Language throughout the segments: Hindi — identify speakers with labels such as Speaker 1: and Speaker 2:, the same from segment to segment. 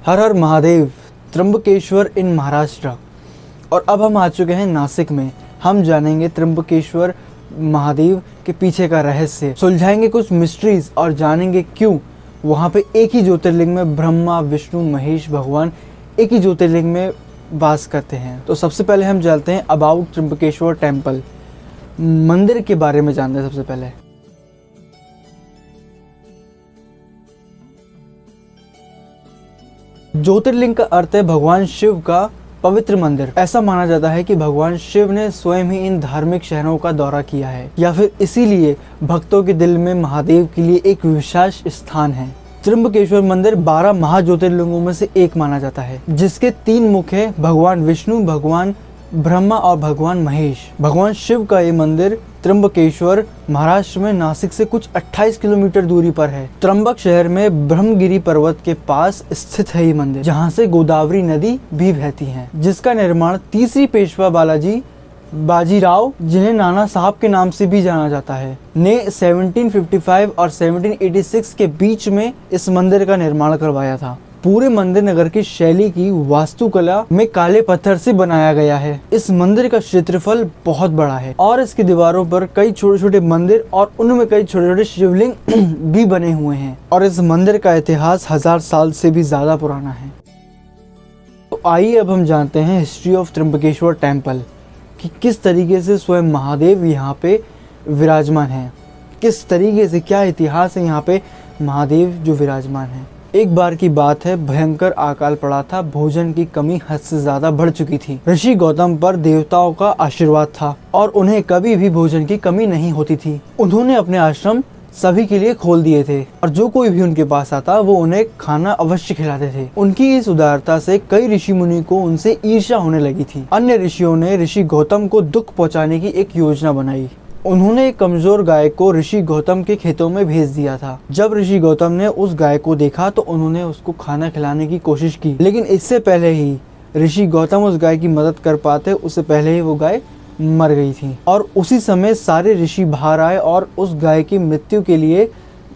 Speaker 1: हर हर महादेव। त्र्यंबकेश्वर इन महाराष्ट्र। और अब हम आ चुके हैं नासिक में। हम जानेंगे त्र्यंबकेश्वर महादेव के पीछे का रहस्य, सुलझाएंगे कुछ मिस्ट्रीज और जानेंगे क्यों वहाँ पे एक ही ज्योतिर्लिंग में ब्रह्मा विष्णु महेश भगवान एक ही ज्योतिर्लिंग में वास करते हैं। तो सबसे पहले हम जानते हैं अबाउट त्र्यंबकेश्वर टेम्पल, मंदिर के बारे में जानते हैं। सबसे पहले ज्योतिर्लिंग का अर्थ है भगवान शिव का पवित्र मंदिर। ऐसा माना जाता है कि भगवान शिव ने स्वयं ही इन धार्मिक शहरों का दौरा किया है, या फिर इसीलिए भक्तों के दिल में महादेव के लिए एक विशेष स्थान है। त्र्यंबकेश्वर मंदिर 12 महाज्योतिर्लिंगों में से एक माना जाता है, जिसके 3 मुख है, भगवान विष्णु, भगवान ब्रह्मा और भगवान महेश। भगवान शिव का ये मंदिर त्र्यंबकेश्वर महाराष्ट्र में नासिक से कुछ 28 किलोमीटर दूरी पर है। त्र्यंबक शहर में ब्रह्मगिरी पर्वत के पास स्थित है ये मंदिर, जहाँ से गोदावरी नदी भी बहती है, जिसका निर्माण तीसरी पेशवा बालाजी बाजीराव, जिन्हें नाना साहब के नाम से भी जाना जाता है, ने 1755 और 1786 के बीच में इस मंदिर का निर्माण करवाया था। पूरे मंदिर नगर की शैली की वास्तुकला में काले पत्थर से बनाया गया है। इस मंदिर का क्षेत्रफल बहुत बड़ा है और इसकी दीवारों पर कई छोटे छोटे मंदिर और उनमें कई छोटे छोटे शिवलिंग भी बने हुए हैं। और इस मंदिर का इतिहास 1000 साल से भी ज्यादा पुराना है। तो आइए अब हम जानते हैं हिस्ट्री ऑफ त्र्यंबकेश्वर टेम्पल, कि किस तरीके से स्वयं महादेव यहाँ पे विराजमान है, किस तरीके से, क्या इतिहास है यहाँ पे महादेव जो विराजमान है। एक बार की बात है, भयंकर अकाल पड़ा था, भोजन की कमी हद से ज्यादा बढ़ चुकी थी। ऋषि गौतम पर देवताओं का आशीर्वाद था और उन्हें कभी भी भोजन की कमी नहीं होती थी। उन्होंने अपने आश्रम सभी के लिए खोल दिए थे और जो कोई भी उनके पास आता वो उन्हें खाना अवश्य खिलाते थे। उनकी इस उदारता से कई ऋषि मुनि को उनसे ईर्ष्या होने लगी थी। अन्य ऋषियों ने ऋषि गौतम को दुख पहुंचाने की एक योजना बनाई। उन्होंने एक कमजोर गाय को ऋषि गौतम के खेतों में भेज दिया था। जब ऋषि गौतम ने उस गाय को देखा तो उन्होंने उसको खाना खिलाने की कोशिश की, लेकिन इससे पहले ही ऋषि गौतम उस गाय की मदद कर पाते, उससे पहले ही वो गाय मर गई थी। और उसी समय सारे ऋषि बाहर आए और उस गाय की मृत्यु के लिए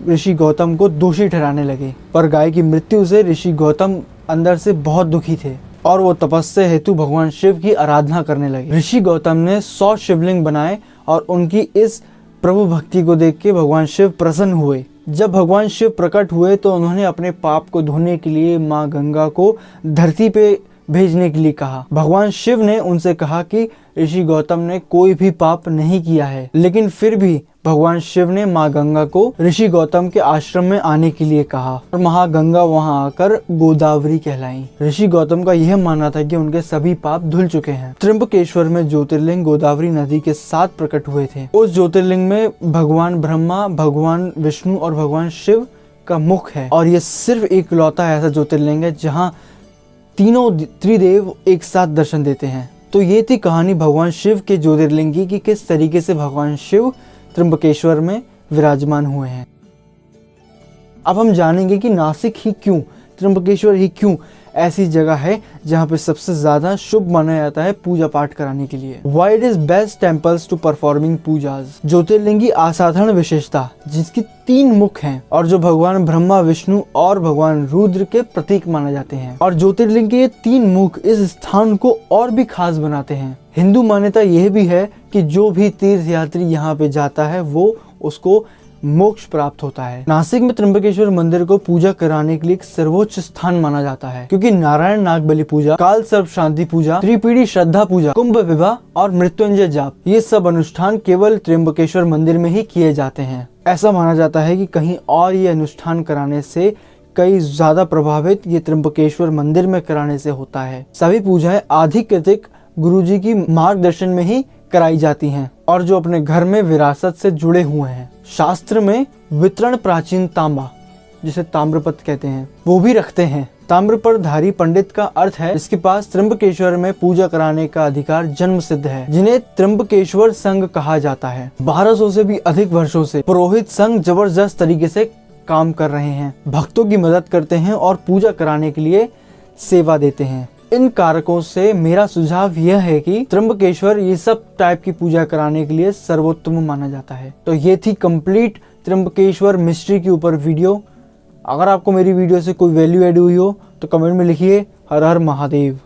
Speaker 1: ऋषि गौतम को दोषी ठहराने लगे। पर गाय की मृत्यु से ऋषि गौतम अंदर से बहुत दुखी थे और वो तपस्या हेतु भगवान शिव की आराधना करने लगे। ऋषि गौतम ने 100 शिवलिंग बनाए और उनकी इस प्रभु भक्ति को देख के भगवान शिव प्रसन्न हुए। जब भगवान शिव प्रकट हुए तो उन्होंने अपने पाप को धोने के लिए माँ गंगा को धरती पे भेजने के लिए कहा। भगवान शिव ने उनसे कहा कि ऋषि गौतम ने कोई भी पाप नहीं किया है, लेकिन फिर भी भगवान शिव ने माँ गंगा को ऋषि गौतम के आश्रम में आने के लिए कहा और महागंगा वहां आकर गोदावरी कहलाई। ऋषि गौतम का यह मानना था कि उनके सभी पाप धुल चुके हैं। त्र्यंबकेश्वर में ज्योतिर्लिंग गोदावरी नदी के साथ प्रकट हुए थे। उस ज्योतिर्लिंग में भगवान ब्रह्मा, भगवान विष्णु और भगवान शिव का मुख है और ये सिर्फ एक लौता ऐसा ज्योतिर्लिंग है जहाँ तीनों त्रिदेव एक साथ दर्शन देते हैं। तो ये थी कहानी भगवान शिव के ज्योतिर्लिंग की, कि किस तरीके से भगवान शिव त्र्यंबकेश्वर में विराजमान हुए हैं। अब हम जानेंगे कि नासिक ही क्यों, त्र्यंबकेश्वर ही क्यों ऐसी जगह है जहाँ पे सबसे ज्यादा शुभ माना जाता है पूजा पाठ कराने के लिए। Why it is best temples to performing Pooja's. ज्योतिर्लिंगी असाधारण विशेषता, जिसकी 3 मुख हैं और जो भगवान ब्रह्मा, विष्णु और भगवान रुद्र के प्रतीक माने जाते हैं। और ज्योतिर्लिंग के ये 3 मुख इस स्थान को और भी खास बनाते हैं। हिंदू मान्यता यह भी है कि जो भी तीर्थ यात्री यहाँ पे जाता है वो उसको मोक्ष प्राप्त होता है। नासिक में त्र्यंबकेश्वर मंदिर को पूजा कराने के लिए एक सर्वोच्च स्थान माना जाता है, क्योंकि नारायण नाग बलि पूजा, काल सर्प शांति पूजा, त्रिपीड़ी श्रद्धा पूजा, कुंभ विवाह और मृत्युंजय जाप, ये सब अनुष्ठान केवल त्र्यंबकेश्वर मंदिर में ही किए जाते हैं। ऐसा माना जाता है कि कहीं और ये अनुष्ठान कराने से कई ज्यादा प्रभावित ये त्र्यंबकेश्वर मंदिर में कराने से होता है। सभी पूजाएं आधिकृतिक गुरुजी की मार्गदर्शन में ही कराई जाती हैं और जो अपने घर में विरासत से जुड़े हुए हैं। शास्त्र में वितरण प्राचीन तांबा, जिसे ताम्रपत्र कहते हैं, वो भी रखते हैं। ताम्रपत्रधारी पंडित का अर्थ है जिसके पास त्र्यंबकेश्वर में पूजा कराने का अधिकार जन्म सिद्ध है, जिन्हें त्र्यंबकेश्वर संघ कहा जाता है। 1200 से भी अधिक वर्षों से पुरोहित संघ जबरदस्त तरीके से काम कर रहे हैं, भक्तों की मदद करते हैं और पूजा कराने के लिए सेवा देते हैं। इन कारकों से मेरा सुझाव यह है कि त्र्यंबकेश्वर ये सब टाइप की पूजा कराने के लिए सर्वोत्तम माना जाता है। तो ये थी कंप्लीट त्र्यंबकेश्वर मिस्ट्री के ऊपर वीडियो। अगर आपको मेरी वीडियो से कोई वैल्यू ऐड हुई हो तो कमेंट में लिखिए हर हर महादेव।